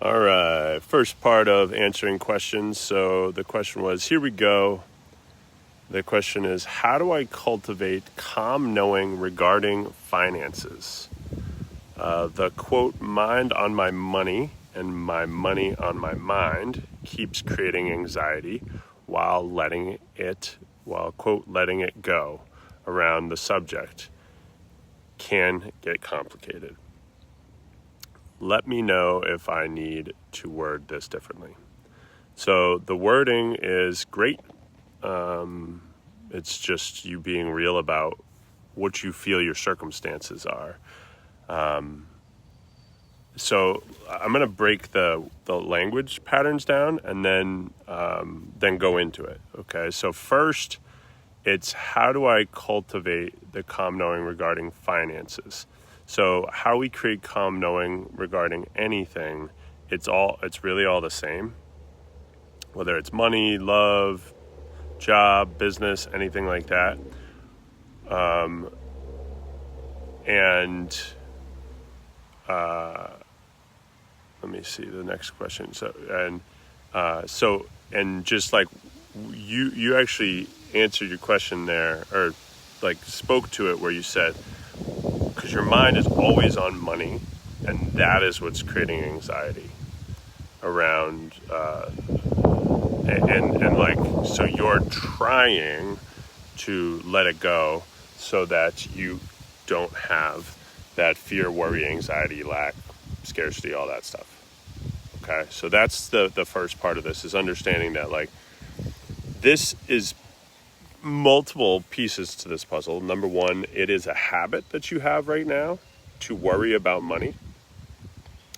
All right, first part of answering questions. So the question was, here we go. The question is, how do I cultivate calm knowing regarding finances? The quote, mind on my money and my money on my mind keeps creating anxiety while quote, letting it go around the subject can get complicated. Let me know if I need to word this differently. So the wording is great. It's just you being real about what you feel your circumstances are. So I'm going to break the language patterns down and then go into it. Okay. So first, it's how do I cultivate the calm knowing regarding finances? So how we create calm knowing regarding anything, it's really all the same. Whether it's money, love, job, business, anything like that. Let me see the next question. And just like you actually answered your question there, or like spoke to it where you said, because your mind is always on money, and that is what's creating anxiety around, so you're trying to let it go so that you don't have that fear, worry, anxiety, lack, scarcity, all that stuff. Okay, so that's the first part of this, is understanding that like this is multiple pieces to this puzzle. Number one, it is a habit that you have right now to worry about money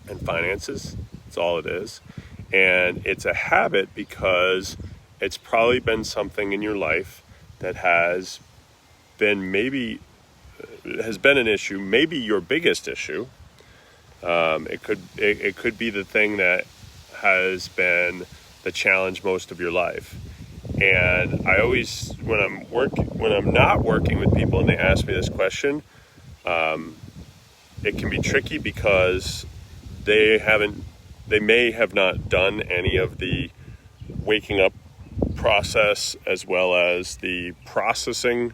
and finances. That's all it is. And it's a habit because it's probably been something in your life that has been an issue, maybe your biggest issue. It could be the thing that has been the challenge most of your life. And I always, when I'm not working with people and they ask me this question, it can be tricky because they may have not done any of the waking up process as well as the processing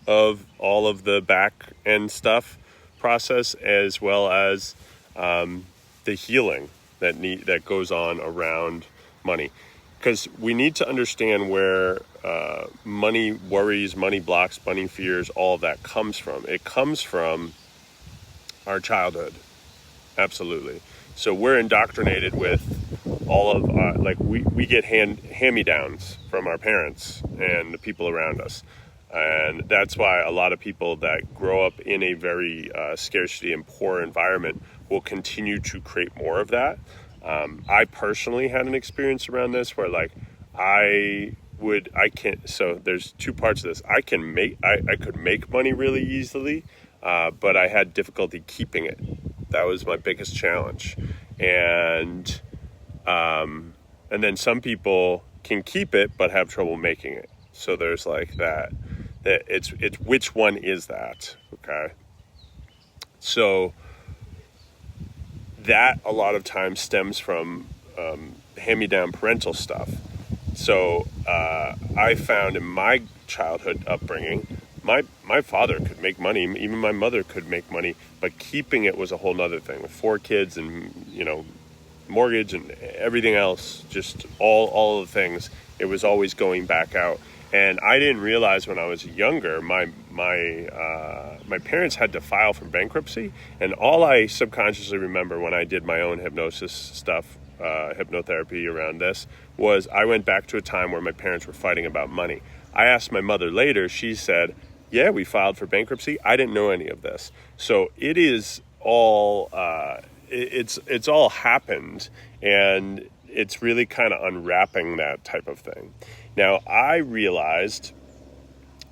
of all of the back end stuff process, as well as the healing that goes on around money. Because we need to understand where money worries, money blocks, money fears, all of that comes from. It comes from our childhood. Absolutely. So we're indoctrinated with all of we get hand-me-downs from our parents and the people around us. And that's why a lot of people that grow up in a very scarcity and poor environment will continue to create more of that. I personally had an experience around this where so there's two parts of this. I could make money really easily, but I had difficulty keeping it. That was my biggest challenge. And then some people can keep it, but have trouble making it. So there's like that it's which one is that? Okay. So that a lot of times stems from hand-me-down parental stuff. So I found in my childhood upbringing, my father could make money, even my mother could make money, but keeping it was a whole nother thing. With 4 kids and, mortgage and everything else, just all of the things, it was always going back out. And I didn't realize when I was younger, my parents had to file for bankruptcy. And all I subconsciously remember when I did my own hypnosis stuff, hypnotherapy around this, was I went back to a time where my parents were fighting about money. I asked my mother later, she said, yeah, we filed for bankruptcy. I didn't know any of this. So it is all, it's all happened, and it's really kind of unwrapping that type of thing. Now, I realized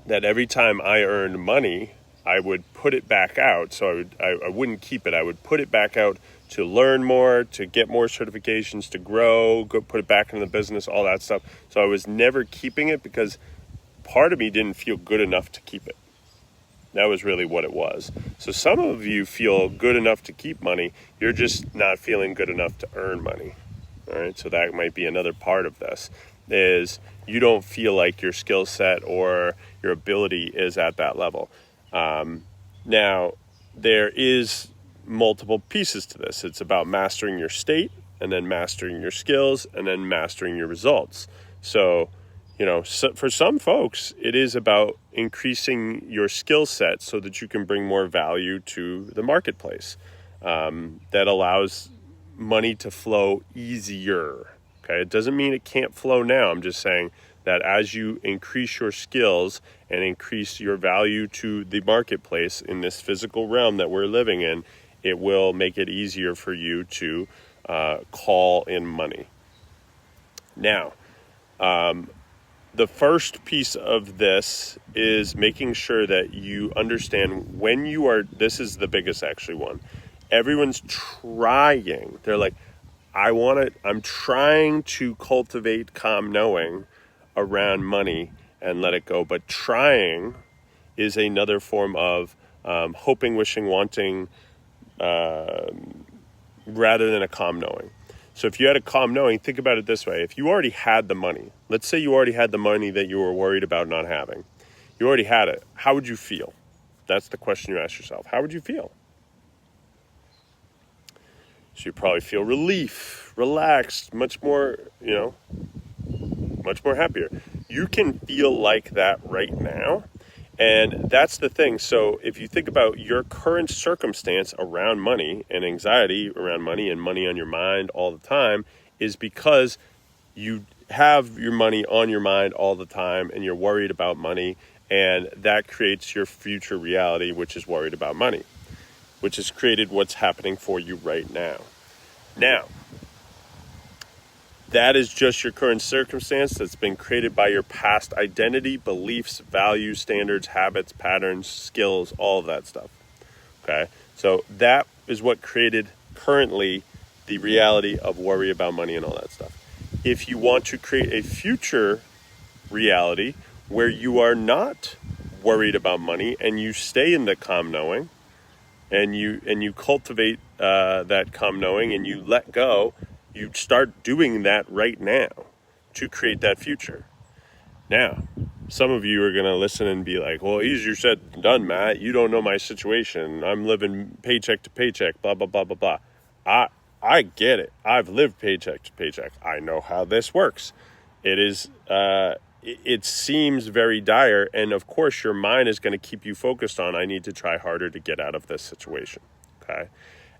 that every time I earned money, I would put it back out. So I wouldn't keep it. I would put it back out to learn more, to get more certifications, to grow, put it back into the business, all that stuff. So I was never keeping it because part of me didn't feel good enough to keep it. That was really what it was. So some of you feel good enough to keep money. You're just not feeling good enough to earn money. All right. So that might be another part of this, is you don't feel like your skill set or your ability is at that level. Now, there is multiple pieces to this. It's about mastering your state, and then mastering your skills, and then mastering your results. So, for some folks, it is about increasing your skill set so that you can bring more value to the marketplace. That allows money to flow easier. Okay, it doesn't mean it can't flow now. I'm just saying that as you increase your skills and increase your value to the marketplace in this physical realm that we're living in, it will make it easier for you to call in money. Now, the first piece of this is making sure that you understand when you are, this is the biggest actually one. Everyone's trying. They're like, I'm trying to cultivate calm knowing around money and let it go. But trying is another form of hoping, wishing, wanting, rather than a calm knowing. So if you had a calm knowing, think about it this way. If you already had the money, let's say you already had the money that you were worried about not having. You already had it. How would you feel? That's the question you ask yourself. How would you feel? So you probably feel relief, relaxed, much more happier. You can feel like that right now. And that's the thing. So if you think about your current circumstance around money and anxiety around money and money on your mind all the time, is because you have your money on your mind all the time and you're worried about money, and that creates your future reality, which is worried about money, which has created what's happening for you right now. Now, that is just your current circumstance that's been created by your past identity, beliefs, values, standards, habits, patterns, skills, all of that stuff. Okay? So that is what created currently the reality of worry about money and all that stuff. If you want to create a future reality where you are not worried about money and you stay in the calm knowing and you cultivate that calm knowing and you let go, you start doing that right now to create that future. Now, some of you are going to listen and be like, well, easier said than done, Matt. You don't know my situation. I'm living paycheck to paycheck, blah, blah, blah, blah, blah. I get it. I've lived paycheck to paycheck. I know how this works. It seems very dire. And of course, your mind is going to keep you focused on, I need to try harder to get out of this situation. Okay.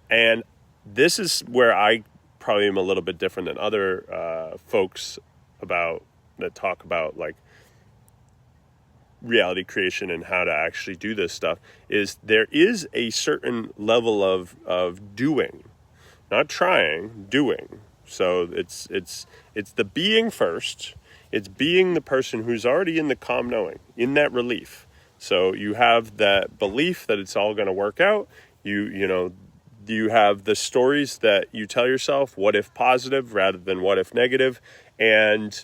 And this is where I probably am a little bit different than other folks that talk about like reality creation and how to actually do this stuff. Is there is a certain level of doing, not trying, doing. So it's the being first. It's being the person who's already in the calm knowing, in that relief. So you have that belief that it's all going to work out. You have the stories that you tell yourself, what if positive rather than what if negative, and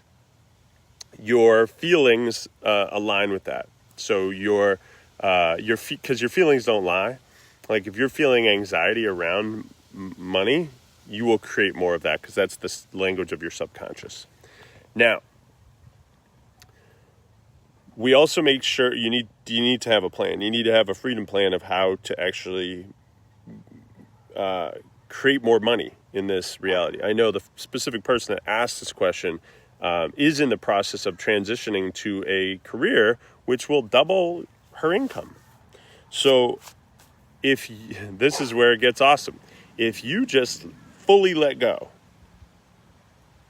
your feelings align with that. So because your feelings don't lie. Like if you're feeling anxiety around money, you will create more of that because that's the language of your subconscious. Now, we also make sure you need to have a plan. You need to have a freedom plan of how to actually create more money in this reality. I know the specific person that asked this question is in the process of transitioning to a career which will double her income. So this is where it gets awesome. If you just fully let go,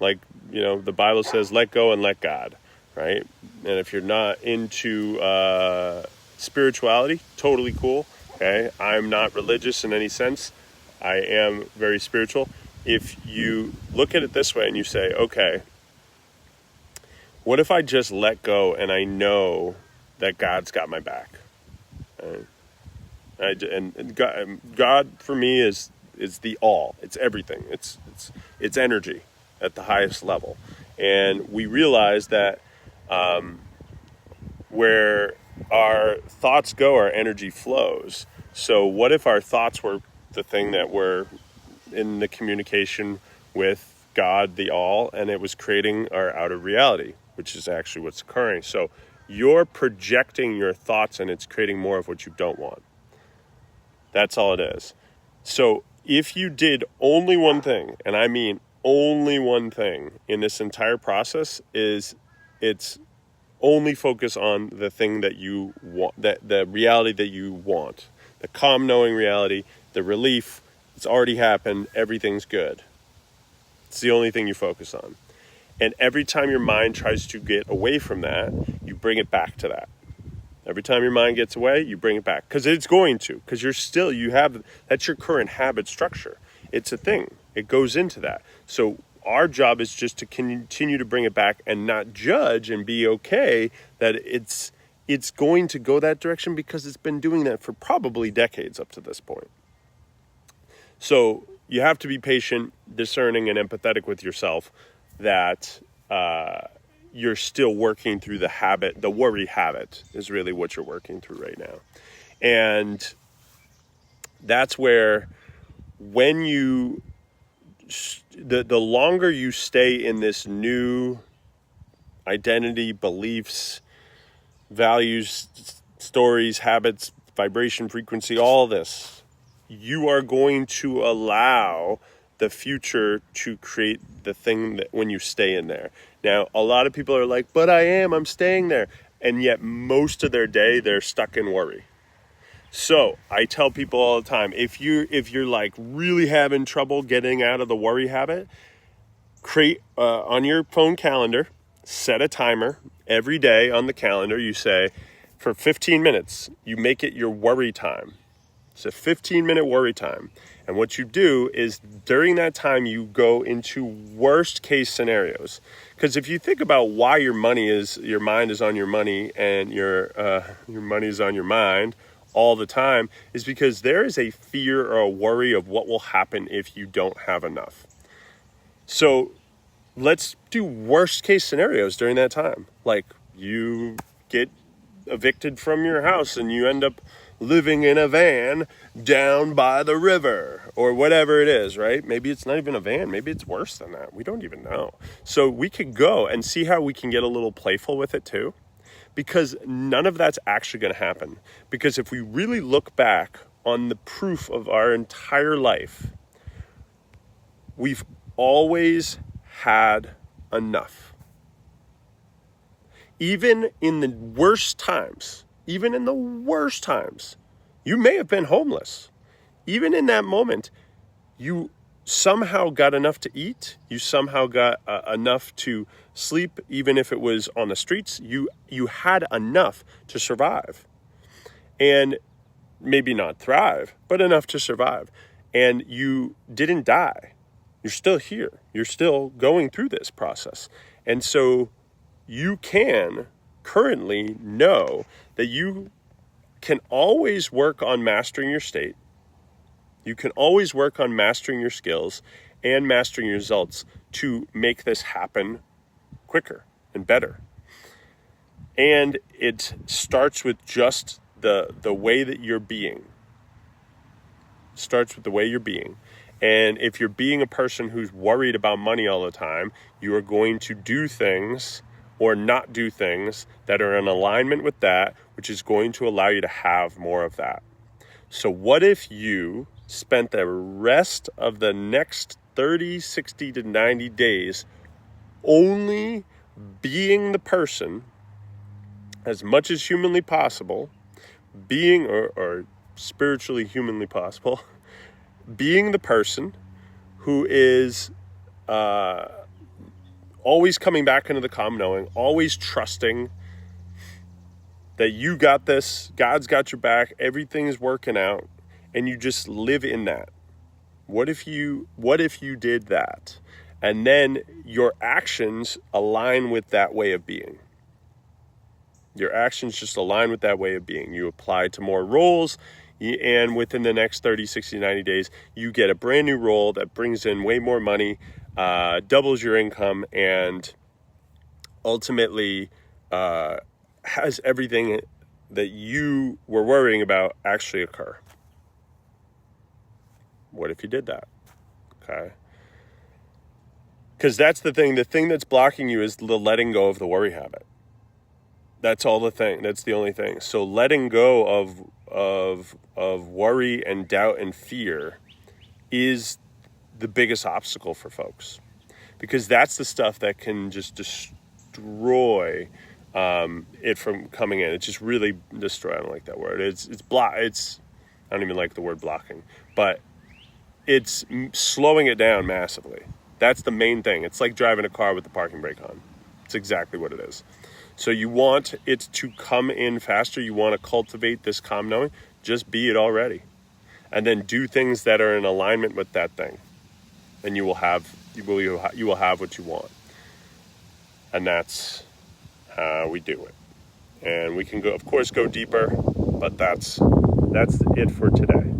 like, the Bible says, let go and let God, right? And if you're not into spirituality, totally cool. Okay. I'm not religious in any sense. I am very spiritual. If you look at it this way and you say, okay, what if I just let go and I know that God's got my back? And God for me is the all. It's everything. It's energy at the highest level. And we realize that where our thoughts go, our energy flows. So what if our thoughts were the thing that were in the communication with God, the all, and it was creating our outer reality, which is actually what's occurring. So you're projecting your thoughts and it's creating more of what you don't want. That's all it is. So if you did only one thing, and I mean only one thing in this entire process, is it's only focus on the thing that you want, that the reality that you want, the calm knowing reality, the relief. It's already happened. Everything's good. It's the only thing you focus on. And every time your mind tries to get away from that, you bring it back to that. Every time your mind gets away, you bring it back. Because it's going to. Because that's your current habit structure. It's a thing. It goes into that. So our job is just to continue to bring it back and not judge and be okay that it's going to go that direction, because it's been doing that for probably decades up to this point. So you have to be patient, discerning, and empathetic with yourself that you're still working through the habit. The worry habit is really what you're working through right now. And that's where, when you, the longer you stay in this new identity, beliefs, values, stories, habits, vibration, frequency, all this, you are going to allow the future to create the thing that when you stay in there. Now, a lot of people are like, but I'm staying there. And yet most of their day, they're stuck in worry. So I tell people all the time, if you're like really having trouble getting out of the worry habit, create on your phone calendar, set a timer every day on the calendar. You say, for 15 minutes, you make it your worry time. It's a 15-minute worry time. And what you do is during that time, you go into worst case scenarios. Because if you think about why your mind is on your money and your money is on your mind all the time, is because there is a fear or a worry of what will happen if you don't have enough. So let's do worst case scenarios during that time. Like you get evicted from your house and you end up living in a van down by the river or whatever it is, right? Maybe it's not even a van. Maybe it's worse than that. We don't even know. So we could go and see how we can get a little playful with it too, because none of that's actually going to happen. Because if we really look back on the proof of our entire life, we've always had enough. Even in the worst times, you may have been homeless. Even in that moment, you somehow got enough to eat. You somehow got enough to sleep, even if it was on the streets. You had enough to survive. And maybe not thrive, but enough to survive. And you didn't die. You're still here. You're still going through this process. And so you can currently know that you can always work on mastering your state. You can always work on mastering your skills and mastering your results to make this happen quicker and better. And it starts with just the way that you're being. It starts with the way you're being. And if you're being a person who's worried about money all the time, you are going to do things or not do things that are in alignment with that, which is going to allow you to have more of that. So what if you spent the rest of the next 30, 60 to 90 days only being the person, as much as humanly possible, being, or spiritually humanly possible, being the person who is always coming back into the calm knowing, always trusting that you got this, God's got your back, everything's working out, and you just live in that. What if you did that? And then your actions align with that way of being. Your actions just align with that way of being. You apply to more roles, and within the next 30, 60, 90 days, you get a brand new role that brings in way more money, doubles your income, and ultimately has everything that you were worrying about actually occur? What if you did that? Okay. Because that's the thing. The thing that's blocking you is the letting go of the worry habit. That's all the thing. That's the only thing. So letting go of worry and doubt and fear is the biggest obstacle for folks, because that's the stuff that can just destroy it from coming in. It's just really destroy. I don't like that word. It's I don't even like the word blocking, but it's slowing it down massively. That's the main thing. It's like driving a car with the parking brake on. It's exactly what it is. So you want it to come in faster. You want to cultivate this calm knowing. Just be it already. And then do things that are in alignment with that thing. And you will have what you want. And that's how we do it. And we can go, of course, go deeper, but that's it for today.